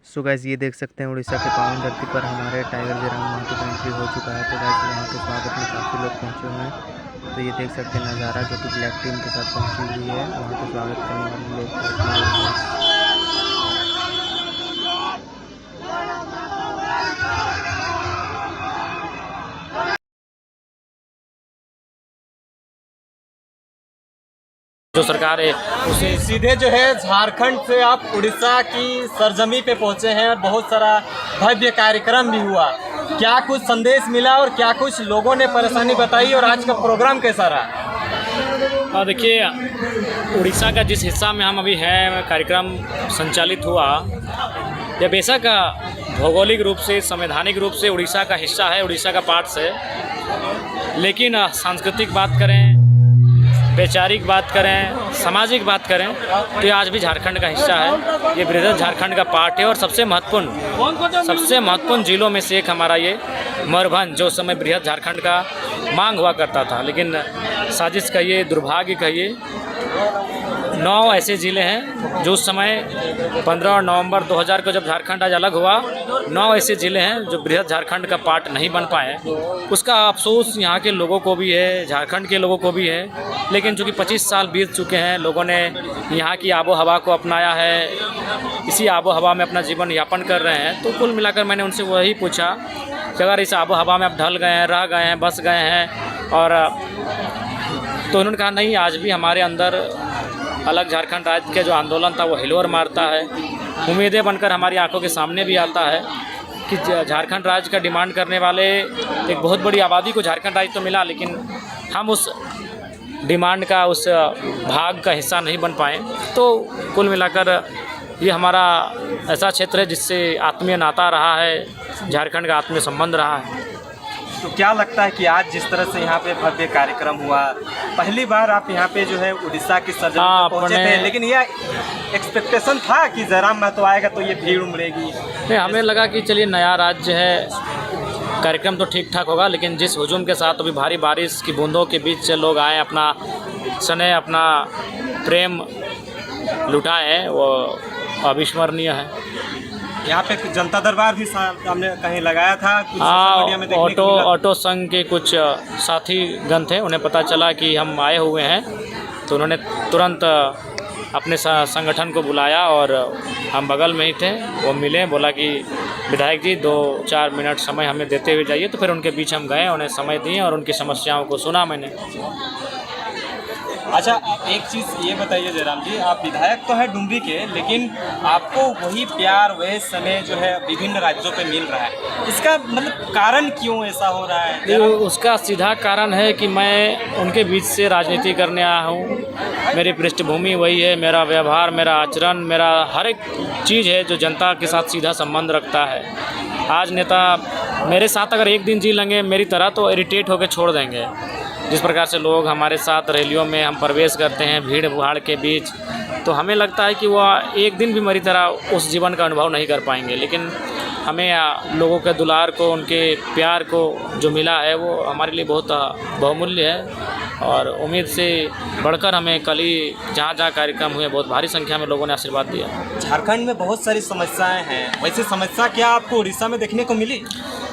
So guys ये देख सकते हैं उड़ीसा के पावन धरती पर हमारे टाइगर जयराम महतो का एंट्री हो चुका है। तो गाइस वहाँ के स्वागत में काफ़ी लोग पहुँचे हुए हैं। तो ये देख सकते हैं नज़ारा जो कि ब्लैक टीम के साथ पहुँची हुई है। वहाँ पे स्वागत करने वाले लोग पहुँचे हुए हैं। जो सरकार है उसे सीधे जो है झारखंड से आप उड़ीसा की सरजमी पे पहुंचे हैं और बहुत सारा भव्य कार्यक्रम भी हुआ। क्या कुछ संदेश मिला और क्या कुछ लोगों ने परेशानी बताई और आज का प्रोग्राम कैसा रहा? देखिए, उड़ीसा का जिस हिस्सा में हम अभी हैं कार्यक्रम संचालित हुआ, यह बेशक भौगोलिक रूप से संवैधानिक रूप से उड़ीसा का हिस्सा है, उड़ीसा का पार्ट है, लेकिन सांस्कृतिक बात करें, वैचारिक बात करें, सामाजिक बात करें तो ये आज भी झारखंड का हिस्सा है। ये बृहद झारखंड का पार्ट है और सबसे महत्वपूर्ण जिलों में से एक हमारा ये मयूरभंज जो समय बृहद झारखंड का मांग हुआ करता था, लेकिन साजिश कहिए, दुर्भाग्य कहिए, 9 ऐसे ज़िले हैं जो उस समय 15 नवंबर 2000 को जब झारखंड आज अलग हुआ, 9 ऐसे ज़िले हैं जो बृहद झारखंड का पार्ट नहीं बन पाए। उसका अफसोस यहाँ के लोगों को भी है, झारखंड के लोगों को भी है, लेकिन चूँकि 25 साल बीत चुके हैं, लोगों ने यहाँ की आबो हवा को अपनाया है, इसी आबो हवा में अपना जीवन यापन कर रहे हैं। तो कुल मिलाकर मैंने उनसे वही पूछा कि अगर इस आबो हवा में आप ढल गए हैं, रह गए हैं, बस गए हैं, और तो उन्होंने कहा नहीं, आज भी हमारे अंदर अलग झारखंड राज्य का जो आंदोलन था वो हिलोर मारता है। उम्मीदें बनकर हमारी आंखों के सामने भी आता है कि झारखंड राज्य का डिमांड करने वाले एक बहुत बड़ी आबादी को झारखंड राज्य तो मिला, लेकिन हम उस डिमांड का, उस भाग का हिस्सा नहीं बन पाए। तो कुल मिलाकर ये हमारा ऐसा क्षेत्र है जिससे आत्मीय नाता रहा है, झारखंड का आत्मीय संबंध रहा है। तो क्या लगता है कि आज जिस तरह से यहाँ पे भव्य कार्यक्रम हुआ, पहली बार आप यहाँ पे जो है उड़ीसा की सरजमी पे पहुँचे थे, लेकिन यह एक्सपेक्टेशन था कि जयराम महतो आएगा तो ये भीड़ उमड़ेगी? नहीं, हमें लगा कि चलिए नया राज्य है, कार्यक्रम तो ठीक ठाक होगा, लेकिन जिस हुजूम के साथ अभी भारी बारिश की बूंदों के बीच से लोग आए, अपना स्नेह, अपना प्रेम लुटाएं, वो अविस्मरणीय है। यहाँ पे जनता दरबार भी हमने कहीं लगाया था, कुछ सोशल मीडिया में देखने को मिला। ऑटो संघ के कुछ साथीगण थे, उन्हें पता चला कि हम आए हुए हैं, तो उन्होंने तुरंत अपने संगठन को बुलाया और हम बगल में ही थे, वो मिले, बोला कि विधायक जी 2-4 मिनट समय हमें देते हुए जाइए। तो फिर उनके बीच हम गए, उन्हें समय दिए और उनकी समस्याओं को सुना मैंने। अच्छा, एक चीज़ ये बताइए जयराम जी, आप विधायक तो है डुमरी के, लेकिन आपको वही प्यार, वही समय जो है विभिन्न राज्यों पे मिल रहा है, इसका मतलब कारण क्यों ऐसा हो रहा है? उसका सीधा कारण है कि मैं उनके बीच से राजनीति करने आया हूँ। मेरी पृष्ठभूमि वही है, मेरा व्यवहार, मेरा आचरण, मेरा हर एक चीज़ है जो जनता के साथ सीधा संबंध रखता है। आज नेता मेरे साथ अगर एक दिन जी लेंगे मेरी तरह तो इरिटेट होकर छोड़ देंगे। जिस प्रकार से लोग हमारे साथ रैलियों में हम प्रवेश करते हैं भीड़ भाड़ के बीच, तो हमें लगता है कि वह एक दिन भी मेरी तरह उस जीवन का अनुभव नहीं कर पाएंगे। लेकिन हमें लोगों के दुलार को, उनके प्यार को जो मिला है वो हमारे लिए बहुत बहुमूल्य है, और उम्मीद से बढ़कर हमें कल ही जहाँ कार्यक्रम हुए बहुत भारी संख्या में लोगों ने आशीर्वाद दिया। झारखंड में बहुत सारी समस्याएं हैं, वैसे समस्या क्या आपको उड़ीसा में देखने को मिली?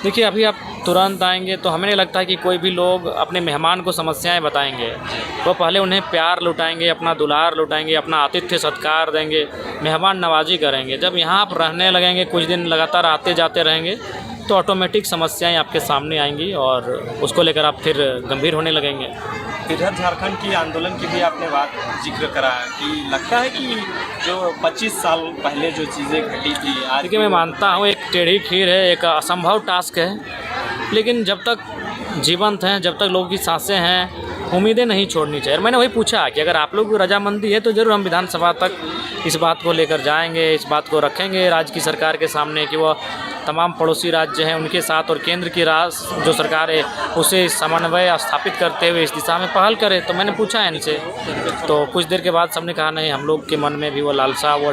देखिए, अभी आप तुरंत आएंगे तो हमें नहीं लगता है कि कोई भी लोग अपने मेहमान को समस्याएं बताएंगे। वो पहले उन्हें प्यार लुटाएंगे, अपना दुलार लुटाएंगे, अपना आतिथ्य सत्कार देंगे, मेहमान नवाजी करेंगे। जब यहाँ आप रहने लगेंगे, कुछ दिन लगातार आते जाते रहेंगे, तो ऑटोमेटिक समस्याएं आपके सामने आएंगी और उसको लेकर आप फिर गंभीर होने लगेंगे। बृहद झारखंड की आंदोलन की भी आपने बात जिक्र करा कि लगता है कि जो 25 साल पहले जो चीज़ें घटी थी आज। देखिए, मैं मानता हूँ एक टेढ़ी खीर है, एक असंभव टास्क है, लेकिन जब तक जीवंत हैं, जब तक लोगों की सांसें हैं, उम्मीदें नहीं छोड़नी चाहिए। मैंने वही पूछा कि अगर आप लोग की रजामंदी है तो ज़रूर हम विधानसभा तक इस बात को लेकर जाएंगे, इस बात को रखेंगे राज्य की सरकार के सामने कि वह तमाम पड़ोसी राज्य हैं उनके साथ और केंद्र की जो सरकार है उसे समन्वय स्थापित करते हुए इस दिशा में पहल करे। तो मैंने पूछा है इनसे, तो कुछ देर के बाद सबने कहा नहीं, हम लोग के मन में भी वो लालसा, वो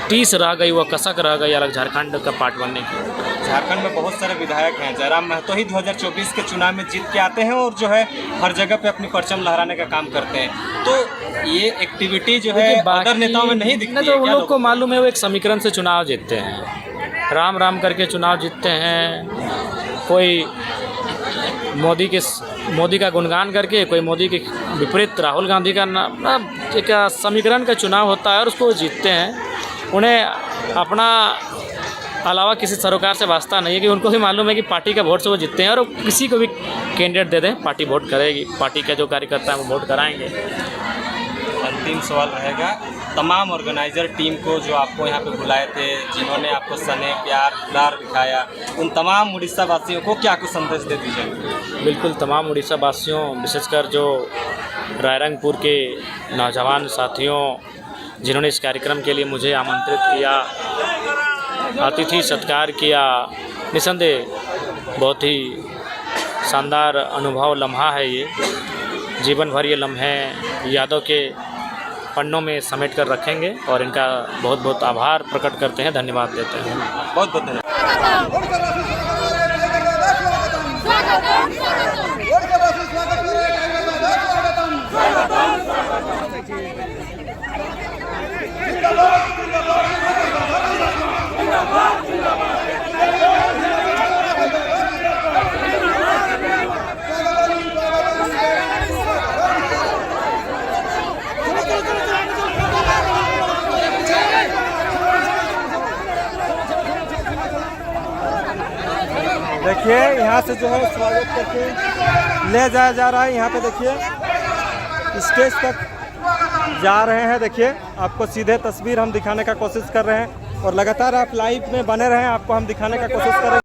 टीस रह गई, वो कसक रह गई अलग झारखंड का पार्ट बनने की। झारखंड में बहुत सारे विधायक हैं, जयराम महतो ही 2024 के चुनाव में जीत के आते हैं और जो है हर जगह पे अपनी परचम लहराने का काम करते हैं। तो ये एक्टिविटी जो है अदर नेताओं में नहीं दिखती है। तो उन क्या लोग को मालूम है वो एक समीकरण से चुनाव जीतते हैं, राम राम करके चुनाव जीतते हैं। कोई मोदी का गुणगान करके, कोई मोदी के विपरीत राहुल गांधी का एक समीकरण का चुनाव होता है और उसको जीतते हैं। उन्हें अपना अलावा किसी सरोकार से वास्ता नहीं है, कि उनको भी मालूम है कि पार्टी का वोट से वो जीतते हैं और किसी को भी कैंडिडेट दे दें पार्टी वोट करेगी, पार्टी का जो कार्यकर्ता है वो वोट कराएंगे। अंतिम सवाल रहेगा, तमाम ऑर्गेनाइजर टीम को जो आपको यहाँ पे बुलाए थे, जिन्होंने आपको स्नेह प्यार दुलार दिखाया, उन तमाम उड़ीसा वासियों को क्या कुछ संदेश दे दीजिए? बिल्कुल, तमाम उड़ीसा वासियों, विशेषकर जो रायरंगपुर के नौजवान साथियों जिन्होंने इस कार्यक्रम के लिए मुझे आमंत्रित किया, अतिथि सत्कार किया, निसंदेह बहुत ही शानदार अनुभव लम्हा है ये। जीवन भर ये लम्हे यादों के पन्नों में समेट कर रखेंगे और इनका बहुत बहुत आभार प्रकट करते हैं, धन्यवाद देते हैं। बहुत बहुत धन्यवाद। देखिए यहाँ से जो है स्वागत करके ले जाया जा रहा है। यहाँ पे देखिए स्टेज तक जा रहे हैं। देखिए आपको सीधे तस्वीर हम दिखाने का कोशिश कर रहे हैं और लगातार आप लाइव में बने रहें, आपको हम दिखाने का कोशिश कर रहे हैं।